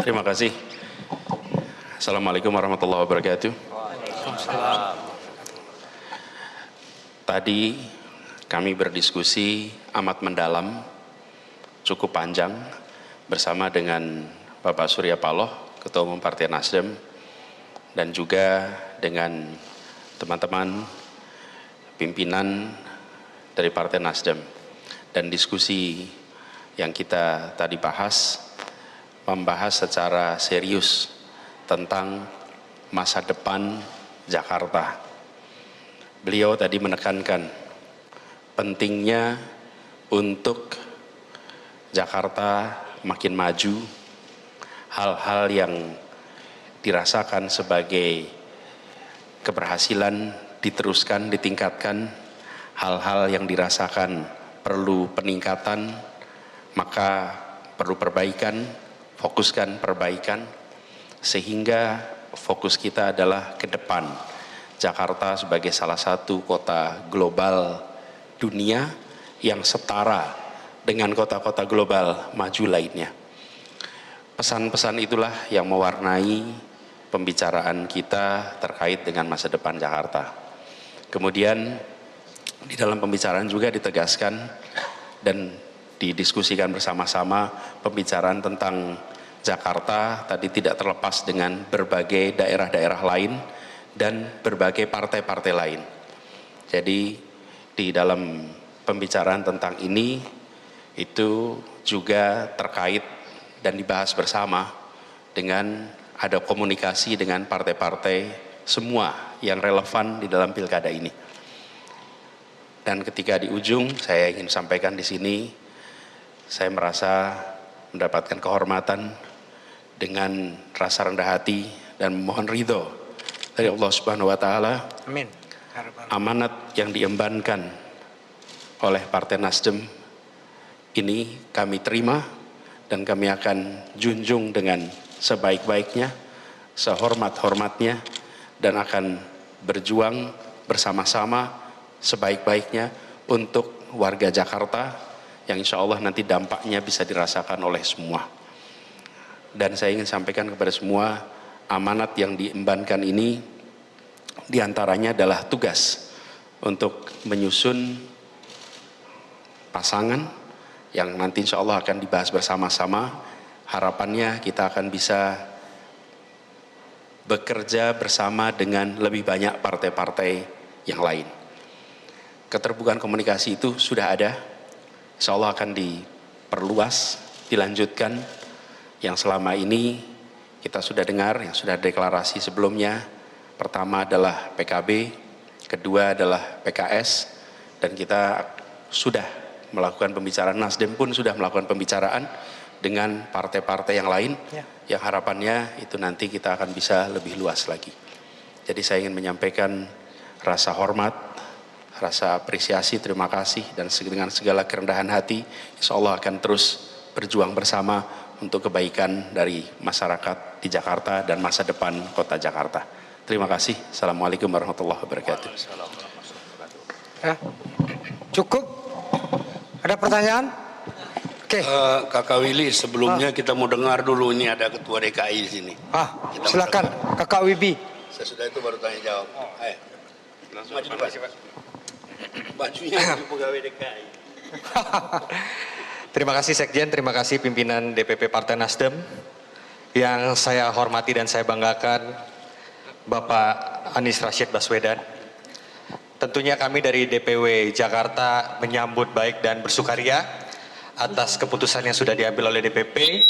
Terima kasih. Assalamualaikum warahmatullahi wabarakatuh. Tadi kami berdiskusi amat mendalam, cukup panjang bersama dengan Bapak Surya Paloh, Ketua Umum Partai Nasdem, dan juga dengan teman-teman pimpinan dari Partai Nasdem. Dan diskusi yang kita tadi membahas secara serius tentang masa depan Jakarta. Beliau tadi menekankan pentingnya untuk Jakarta makin maju, hal-hal yang dirasakan sebagai keberhasilan diteruskan, ditingkatkan, hal-hal yang dirasakan perlu peningkatan, maka perlu perbaikan, fokuskan perbaikan, sehingga fokus kita adalah ke depan. Jakarta sebagai salah satu kota global dunia yang setara dengan kota-kota global maju lainnya. Pesan-pesan itulah yang mewarnai pembicaraan kita terkait dengan masa depan Jakarta. Kemudian di dalam pembicaraan juga ditegaskan dan didiskusikan bersama-sama pembicaraan tentang Jakarta tadi tidak terlepas dengan berbagai daerah-daerah lain dan berbagai partai-partai lain. Jadi di dalam pembicaraan tentang ini itu juga terkait dan dibahas bersama dengan ada komunikasi dengan partai-partai semua yang relevan di dalam pilkada ini. Dan ketika di ujung saya ingin sampaikan di sini, saya merasa mendapatkan kehormatan dengan rasa rendah hati dan mohon ridho dari Allah Subhanahu wa taala. Amin. Amanat yang diembankan oleh Partai Nasdem ini kami terima dan kami akan junjung dengan sebaik-baiknya, sehormat-hormatnya, dan akan berjuang bersama-sama sebaik-baiknya untuk warga Jakarta yang insya Allah nanti dampaknya bisa dirasakan oleh semua. Dan saya ingin sampaikan kepada semua, amanat yang diembankan ini diantaranya adalah tugas untuk menyusun pasangan yang nanti insya Allah akan dibahas bersama-sama. Harapannya kita akan bisa bekerja bersama dengan lebih banyak partai-partai yang lain. Keterbukaan komunikasi itu sudah ada, insya Allah akan diperluas, dilanjutkan. Yang selama ini kita sudah dengar, yang sudah deklarasi sebelumnya, pertama adalah PKB, kedua adalah PKS, dan kita sudah melakukan pembicaraan, Nasdem pun sudah melakukan pembicaraan dengan partai-partai yang lain, yang harapannya itu nanti kita akan bisa lebih luas lagi. Jadi saya ingin menyampaikan rasa hormat, rasa apresiasi, terima kasih, dan dengan segala kerendahan hati, insya Allah akan terus berjuang bersama untuk kebaikan dari masyarakat di Jakarta dan masa depan kota Jakarta. Terima kasih. Assalamualaikum warahmatullahi wabarakatuh. Ya. Cukup? Ada pertanyaan? Oke. Kakak Willy, sebelumnya kita mau dengar dulu, ini ada Ketua DKI di sini. Silakan, Kakak Wibi. Sesudah itu baru tanya jawab. Ayo. Langsung maju Pak. Bajunya pegawai DKI. Terima kasih Sekjen, terima kasih pimpinan DPP Partai Nasdem. Yang saya hormati dan saya banggakan Bapak Anies Rashid Baswedan. Tentunya kami dari DPW Jakarta menyambut baik dan bersukaria atas keputusan yang sudah diambil oleh DPP,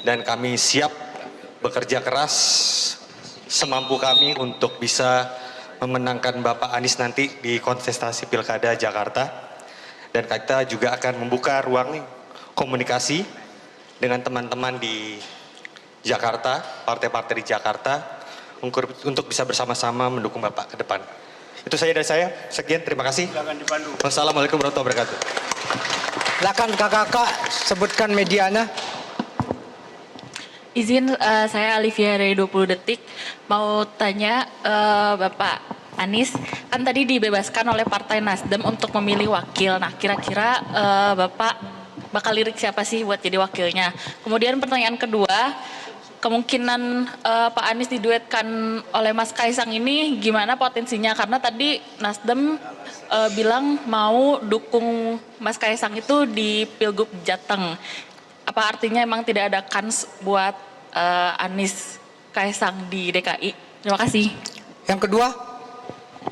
dan kami siap bekerja keras semampu kami untuk bisa memenangkan Bapak Anies nanti di kontestasi Pilkada Jakarta. Dan kita juga akan membuka ruang komunikasi dengan teman-teman di Jakarta, partai-partai di Jakarta, untuk bisa bersama-sama mendukung Bapak ke depan. Itu saja dari saya. Sekian, terima kasih. Wassalamualaikum warahmatullahi wabarakatuh. Silakan kakak sebutkan medianya. Izin, saya Alivia dari 20 Detik. Mau tanya Bapak Anies, kan tadi dibebaskan oleh Partai Nasdem untuk memilih wakil. Nah, kira-kira Bapak bakal lirik siapa sih buat jadi wakilnya? Kemudian pertanyaan kedua, kemungkinan Pak Anies diduetkan oleh Mas Kaisang ini gimana potensinya? Karena tadi Nasdem bilang mau dukung Mas Kaisang itu di Pilgub Jateng. Apa artinya emang tidak ada kans buat Anies Kaisang di DKI? Terima kasih. Yang kedua,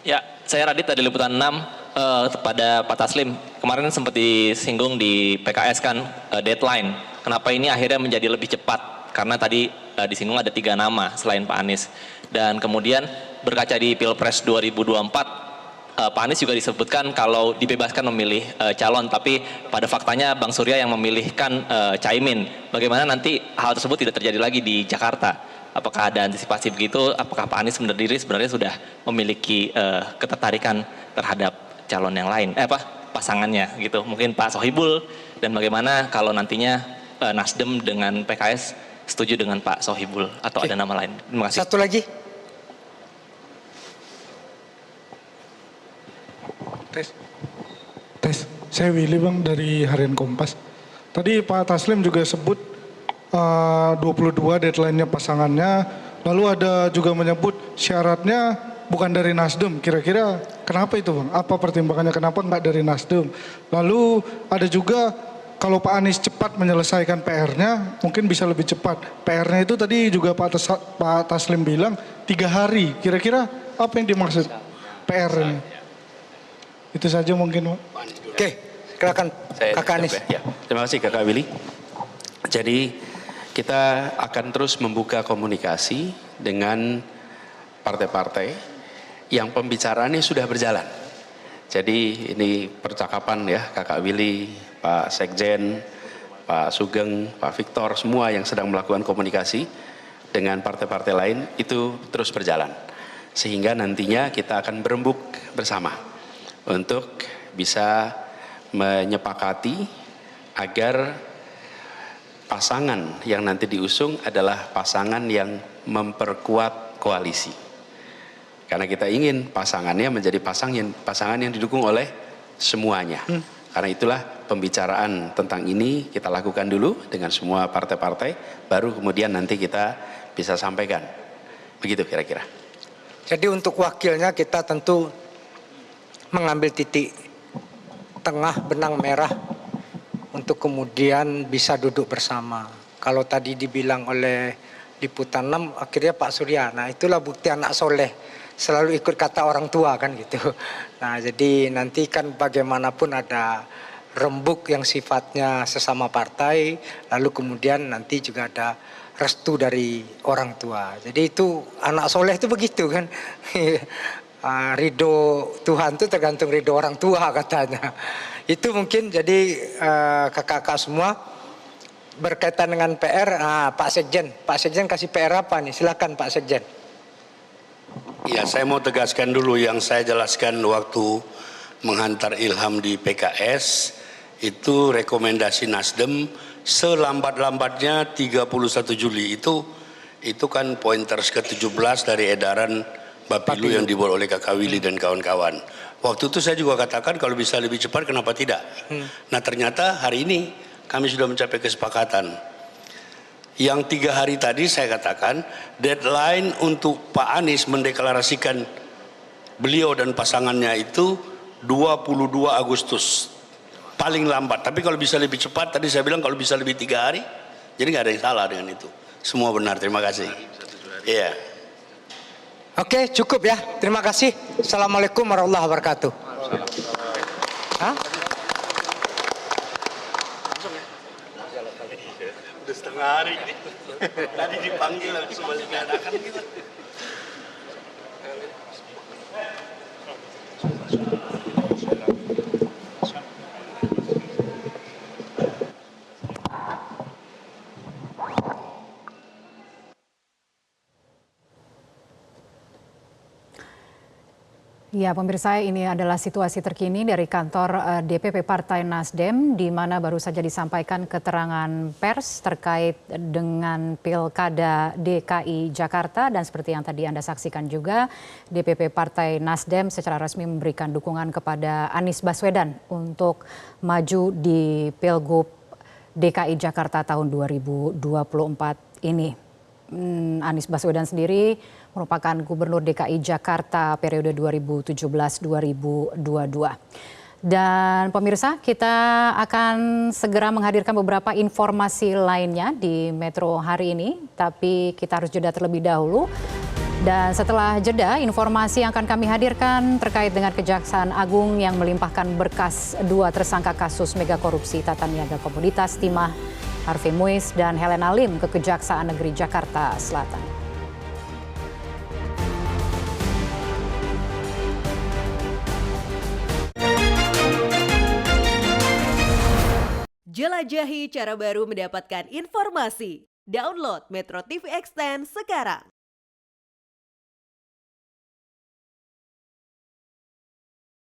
Ya, saya Radit dari Liputan 6 kepada Pak Taslim. Kemarin sempat disinggung di PKS kan deadline. Kenapa ini akhirnya menjadi lebih cepat? Karena tadi disinggung ada 3 nama selain Pak Anies. Dan kemudian berkaca di Pilpres 2024, Pak Anies juga disebutkan kalau dibebaskan memilih calon, tapi pada faktanya Bang Surya yang memilihkan Caimin. Bagaimana nanti hal tersebut tidak terjadi lagi di Jakarta? Apakah ada antisipasi begitu? Apakah Pak Anies sendiri sebenarnya sudah memiliki ketertarikan terhadap calon yang lain? Pasangannya gitu. Mungkin Pak Sohibul, dan bagaimana kalau nantinya Nasdem dengan PKS setuju dengan Pak Sohibul atau ada nama lain? Terima kasih. satu lagi. Tes, saya Willy Bang dari Harian Kompas. Tadi Pak Taslim juga sebut 22 deadline-nya pasangannya, lalu ada juga menyebut syaratnya bukan dari Nasdem. Kira-kira kenapa itu Bang? Apa pertimbangannya kenapa nggak dari Nasdem? Lalu ada juga kalau Pak Anies cepat menyelesaikan PR-nya, mungkin bisa lebih cepat. PR-nya itu tadi juga Pak Taslim bilang 3 hari. Kira-kira apa yang dimaksud PR-nya? Itu saja mungkin Pak. Oke, silakan Kakak Anies. Ya, terima kasih Kakak Willy. Jadi kita akan terus membuka komunikasi dengan partai-partai yang pembicaraannya sudah berjalan. Jadi ini percakapan ya Kakak Willy, Pak Sekjen, Pak Sugeng, Pak Victor, semua yang sedang melakukan komunikasi dengan partai-partai lain itu terus berjalan. Sehingga nantinya kita akan berembuk bersama untuk bisa menyepakati agar pasangan yang nanti diusung adalah pasangan yang memperkuat koalisi. Karena kita ingin pasangannya menjadi pasangan yang didukung oleh semuanya. Karena itulah pembicaraan tentang ini kita lakukan dulu dengan semua partai-partai, baru kemudian nanti kita bisa sampaikan. Begitu kira-kira. Jadi untuk wakilnya kita tentu mengambil titik tengah benang merah untuk kemudian bisa duduk bersama. Kalau tadi dibilang oleh Liputan 6, akhirnya Pak Surya. Nah itulah bukti anak soleh. Selalu ikut kata orang tua kan gitu. Nah jadi nanti kan bagaimanapun ada rembuk yang sifatnya sesama partai. Lalu kemudian nanti juga ada restu dari orang tua. Jadi itu anak soleh itu begitu kan. Ridho Tuhan itu tergantung ridho orang tua katanya. Itu mungkin jadi kakak-kakak semua berkaitan dengan PR. Pak Sekjen kasih PR apa nih? Silakan Pak Sekjen. Ya, saya mau tegaskan dulu yang saya jelaskan waktu menghantar Ilham di PKS, itu rekomendasi Nasdem selambat-lambatnya 31 Juli. Itu kan pointers ke-17 dari edaran Bapilu yang dibuat oleh Kakak Willy dan kawan-kawan. Waktu itu saya juga katakan kalau bisa lebih cepat kenapa tidak. Nah ternyata hari ini kami sudah mencapai kesepakatan. Yang 3 hari tadi saya katakan deadline untuk Pak Anies mendeklarasikan beliau dan pasangannya itu 22 Agustus. Paling lambat. Tapi kalau bisa lebih cepat, tadi saya bilang kalau bisa lebih 3 hari. Jadi nggak ada yang salah dengan itu. Semua benar, terima kasih. Iya. Oke, cukup ya. Terima kasih. Assalamualaikum warahmatullahi wabarakatuh. Hah? Udah setengah hari. Tadi dipanggil langsung balik diadakan gitu. Ya, pemirsa, ini adalah situasi terkini dari kantor DPP Partai Nasdem, di mana baru saja disampaikan keterangan pers terkait dengan Pilkada DKI Jakarta. Dan seperti yang tadi Anda saksikan juga, DPP Partai Nasdem secara resmi memberikan dukungan kepada Anies Baswedan untuk maju di Pilgub DKI Jakarta tahun 2024 ini. Anies Baswedan sendiri merupakan Gubernur DKI Jakarta periode 2017-2022. Dan pemirsa, kita akan segera menghadirkan beberapa informasi lainnya di Metro hari ini, tapi kita harus jeda terlebih dahulu. Dan setelah jeda, informasi yang akan kami hadirkan terkait dengan Kejaksaan Agung yang melimpahkan berkas 2 tersangka kasus mega korupsi tata niaga komoditas timah, Harvey Muiz dan Helena Lim ke Kejaksaan Negeri Jakarta Selatan. Jelajahi cara baru mendapatkan informasi. Download Metro TV Extend sekarang.